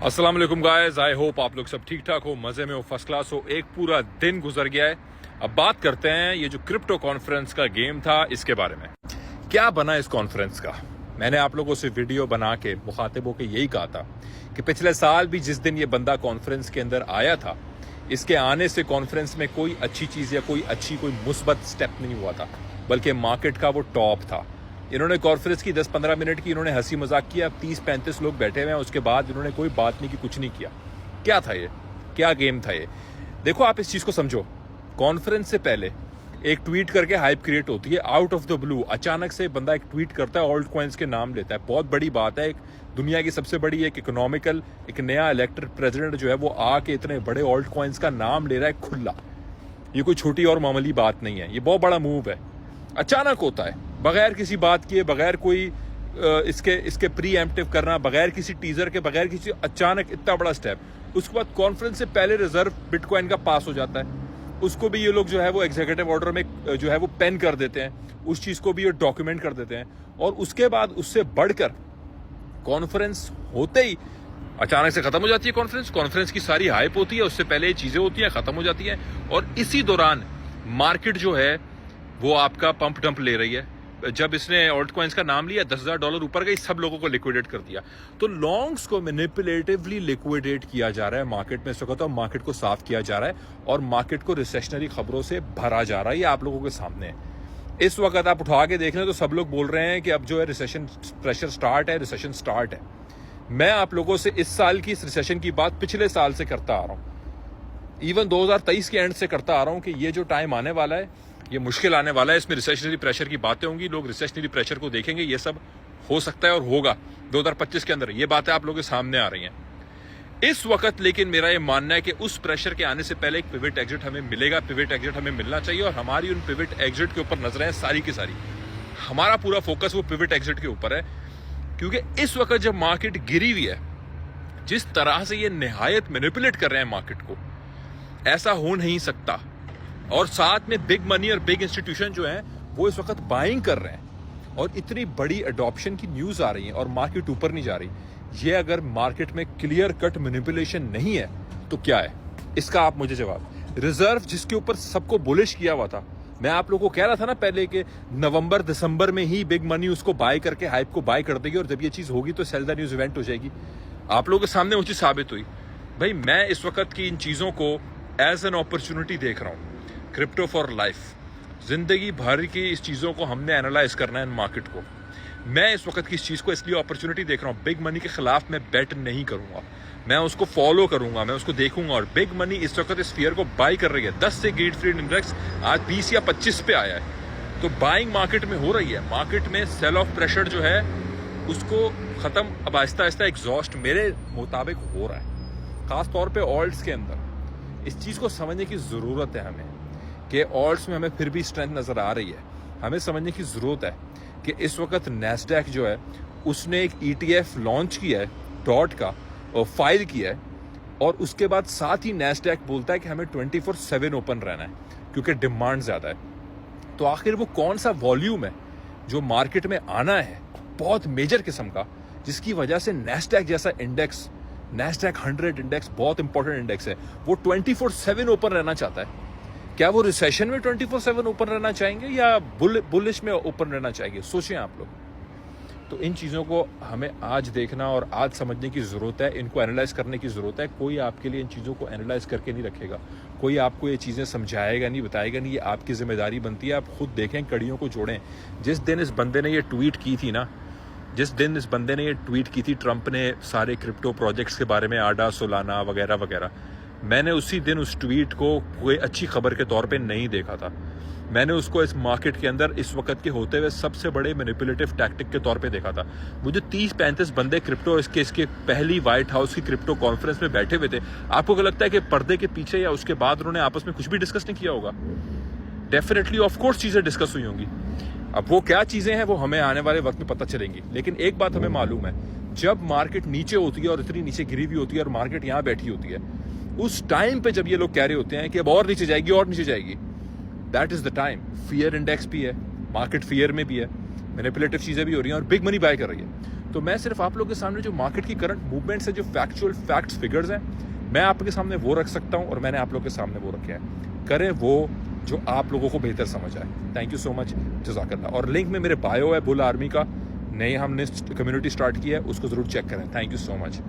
अस्सलाम वालेकुम guys, I hope आप लोग सब ठीक ठाक हो, मजे में हो, फर्स्ट क्लास हो। एक पूरा दिन गुजर गया है। अब बात करते हैं ये जो क्रिप्टो कॉन्फ्रेंस का गेम था इसके बारे में। क्या बना इस कॉन्फ्रेंस का? मैंने आप लोगों से वीडियो बना के मुखातिबों के यही कहा था कि पिछले साल भी जिस दिन ये बंदा कॉन्फ्रेंस के अंदर आया था, इसके आने से कॉन्फ्रेंस में कोई अच्छी चीज़ या कोई मुस्बत स्टेप नहीं हुआ था, बल्कि मार्केट का वो टॉप था। इन्होंने कॉन्फ्रेंस की 10-15 मिनट की इन्होंने हंसी मजाक किया, 30-35 लोग बैठे हुए हैं, उसके बाद इन्होंने कोई बात नहीं की, कुछ नहीं किया। क्या था ये? क्या गेम था ये? देखो, आप इस चीज को समझो। कॉन्फ्रेंस से पहले एक ट्वीट करके हाइप क्रिएट होती है, आउट ऑफ द ब्लू अचानक से बंदा एक ट्वीट करता है, ऑल्ट कॉइन्स के नाम लेता है। बहुत बड़ी बात है, एक दुनिया की सबसे बड़ी एक इकोनॉमिकल एक नया इलेक्टेड प्रेसिडेंट जो है वो आके इतने बड़े ऑल्ट कॉइन्स का नाम ले रहा है खुला। ये कोई छोटी और मामूली बात नहीं है, ये बहुत बड़ा मूव है। अचानक होता है, बगैर किसी बात किए, बगैर कोई इसके प्री एम्प्टिव करना, बगैर किसी टीजर के, बगैर किसी, अचानक इतना बड़ा स्टेप। उसके बाद कॉन्फ्रेंस से पहले रिजर्व बिटकॉइन का पास हो जाता है, उसको भी ये लोग जो है वो एग्जीक्यूटिव ऑर्डर में जो है वो पेन कर देते हैं, उस चीज को भी ये डॉक्यूमेंट कर देते हैं। और उसके बाद उससे बढ़कर कॉन्फ्रेंस होते ही अचानक से खत्म हो जाती है कॉन्फ्रेंस की सारी हाइप होती है, उससे पहले ये चीजें होती हैं, खत्म हो जाती हैं। और इसी दौरान मार्केट जो है वो आपका पंप डंप ले रही है। जब इसने ऑल्ट कॉइन्स का नाम लिया, $10,000 ऊपर गई, सब लोगों को लिक्विडेट कर दिया। तो लॉन्ग्स को मैनिपुलेटिवली लिक्विडेट किया जा रहा है मार्केट में इस वक्त, और मार्केट को साफ किया जा रहा है, और मार्केट को रिसेशनरी खबरों से भरा जा रहा है। ये आप लोगों के सामने है। इस वक्त आप उठा के देख लें तो सब लोग बोल रहे हैं कि अब जो है रिसेशन प्रेशर स्टार्ट है, रिसेशन स्टार्ट है। मैं आप लोगों से इस साल की इस रिसेशन की बात पिछले साल से करता आ रहा हूं, इवन 2023 के एंड से करता आ रहा हूं कि ये जो टाइम आने वाला है, ये मुश्किल आने वाला है, इसमें रिसेशनरी प्रेशर की बातें होंगी, लोग रिसेशनरी प्रेशर को देखेंगे, ये सब हो सकता है और होगा 2025 के अंदर। ये बातें आप लोगों के सामने आ रही हैं इस वक्त। लेकिन मेरा ये मानना है कि उस प्रेशर के आने से पहले एक पिवट एग्जिट हमें मिलेगा, पिवट एग्जिट हमें मिलना चाहिए, और हमारी उन पिवट एग्जिट के ऊपर नजरें हैं सारी की सारी। हमारा पूरा फोकस वो पिवट एग्जिट के ऊपर है, क्योंकि इस वक्त जब मार्केट गिरी हुई है, जिस तरह से ये निहायत मैनिपुलेट कर रहे हैं मार्केट को, ऐसा हो नहीं सकता। और साथ में बिग मनी और बिग इंस्टीट्यूशन जो है वो इस वक्त बाइंग कर रहे हैं, और इतनी बड़ी अडॉप्शन की न्यूज आ रही है और मार्केट ऊपर नहीं जा रही। ये अगर मार्केट में क्लियर कट मैनिपुलेशन नहीं है तो क्या है? इसका आप मुझे जवाब। रिजर्व जिसके ऊपर सबको बुलिश किया हुआ था, मैं आप लोगों को कह रहा था ना पहले कि नवंबर दिसंबर में ही बिग मनी उसको बाय करके हाइप को बाय कर देगी, और जब ये चीज होगी तो सेल द न्यूज इवेंट हो जाएगी। आप लोगों के सामने वो चीज साबित हुई। भाई, मैं इस वक्त की इन चीजों को एज एन अपॉर्चुनिटी देख रहा हूं। क्रिप्टो फॉर लाइफ, जिंदगी भर की इस चीजों को हमने एनालाइज करना है मार्केट को। मैं इस वक्त की इस चीज को इसलिए अपॉर्चुनिटी देख रहा हूं। बिग मनी के खिलाफ मैं बेट नहीं करूंगा, मैं उसको फॉलो करूंगा, मैं उसको देखूंगा। और बिग मनी इस वक्त इस फियर को बाय कर रही है। 10 से ग्रीड फ्रीड इंडेक्स आज 20 या 25 पे आया है, तो बाइंग मार्केट में हो रही है। मार्केट में सेल ऑफ प्रेशर जो है उसको खत्म अब आहिस्ता आहिस्ता एग्जॉस्ट मेरे मुताबिक हो रहा है, खासतौर पर ऑल्ट्स के अंदर। इस चीज को समझने की जरूरत है हमें कि ऑल्ट्स में हमें फिर भी स्ट्रेंथ नजर आ रही है। हमें समझने की जरूरत है कि इस वक्त नैस्डैक जो है उसने एक ETF लॉन्च किया है, डॉट का, और फाइल किया है, और उसके बाद साथ ही नैस्डैक बोलता है कि हमें 24/7 ओपन रहना है क्योंकि डिमांड ज्यादा है। तो आखिर वो कौन सा वॉल्यूम है जो मार्केट में आना है बहुत मेजर किस्म का, जिसकी वजह से नैस्डैक जैसा इंडेक्स, नैस्डैक 100 इंडेक्स बहुत इंपॉर्टेंट इंडेक्स है, वो 24/7 ओपन रहना चाहता है। क्या वो रिसेशन में 24/7 ओपन रहना चाहेंगे या बुलिश में ओपन रहना चाहेंगे? सोचें आप लोग। तो इन चीज़ों को हमें आज देखना और आज समझने की ज़रूरत है, इनको एनालाइज करने की ज़रूरत है। कोई आपके लिए इन चीज़ों को एनालाइज करके नहीं रखेगा, कोई आपको ये चीज़ें समझाएगा नहीं, बताएगा नहीं। ये आपकी जिम्मेदारी बनती है, आप खुद देखें, कड़ियों को जोड़ें। जिस दिन इस बंदे ने ये ट्वीट की थी ना, जिस दिन इस बंदे ने ये ट्वीट की थी, ट्रंप ने सारे क्रिप्टो प्रोजेक्ट्स के बारे में, आडा, सोलाना वगैरह वगैरह, मैंने उसी दिन उस ट्वीट को कोई अच्छी खबर के तौर पे नहीं देखा था। मैंने उसको इस मार्केट के अंदर इस वक्त के होते हुए सबसे बड़े मैनिपुलेटिव टैक्टिक के तौर पे देखा था। मुझे 30-35 बंदे क्रिप्टो इसके पहली व्हाइट हाउस की क्रिप्टो कॉन्फ्रेंस में बैठे हुए थे। आपको क्या लगता है कि पर्दे के पीछे या उसके बाद उन्होंने आपस में कुछ भी डिस्कस नहीं किया होगा? डेफिनेटली, ऑफ कोर्स चीजें डिस्कस हुई होंगी। अब वो क्या चीजें हैं वो हमें आने वाले वक्त में पता चलेंगी। लेकिन एक बात हमें मालूम है, जब मार्केट नीचे होती है और इतनी नीचे गिरी हुई होती है और मार्केट यहाँ बैठी होती है, उस टाइम पे जब ये लोग कह रहे होते हैं कि अब और नीचे जाएगी और नीचे जाएगी, that is the time. Fear index भी है, मार्केट फियर में भी है, मैनिपुलेटिव चीजें भी हो रही हैं और बिग मनी बाय कर रही है। तो मैं सिर्फ आप लोगों के सामने जो मार्केट की करंट मूवमेंट्स है, जो फैक्चुअल फैक्ट्स फिगर्स हैं, मैं आपके सामने वो रख सकता हूँ और मैंने आप लोगों के सामने वो रखे हैं। करें वो जो आप लोगों को बेहतर समझ आए। थैंक यू सो मच, जज़ाकल्लाह। और लिंक में मेरे बायो है बुल आर्मी का, नई हमने कम्युनिटी स्टार्ट की है, उसको ज़रूर चेक करें। Thank you so much.